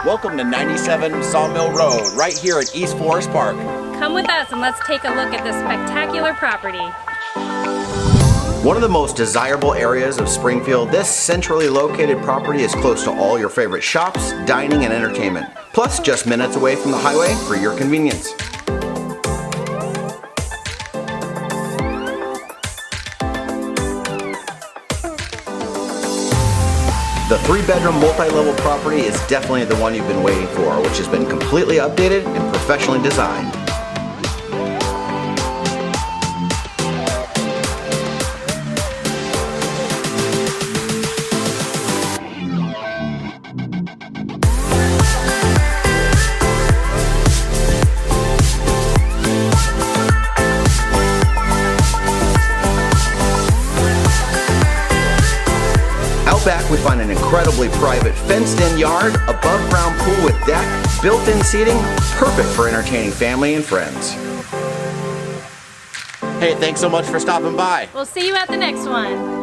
Welcome to 97 Sawmill Road, right here at East Forest Park. Come with us and let's take a look at this spectacular property. One of the most desirable areas of Springfield, this centrally located property is close to all your favorite shops, dining, and entertainment. Plus, just minutes away from the highway for your convenience. The 3-bedroom multi-level property is definitely the one you've been waiting for, which has been completely updated and professionally designed. Out back, we find an incredibly private fenced-in yard, above-ground pool with deck, built-in seating, perfect for entertaining family and friends. Hey, thanks so much for stopping by. We'll see you at the next one.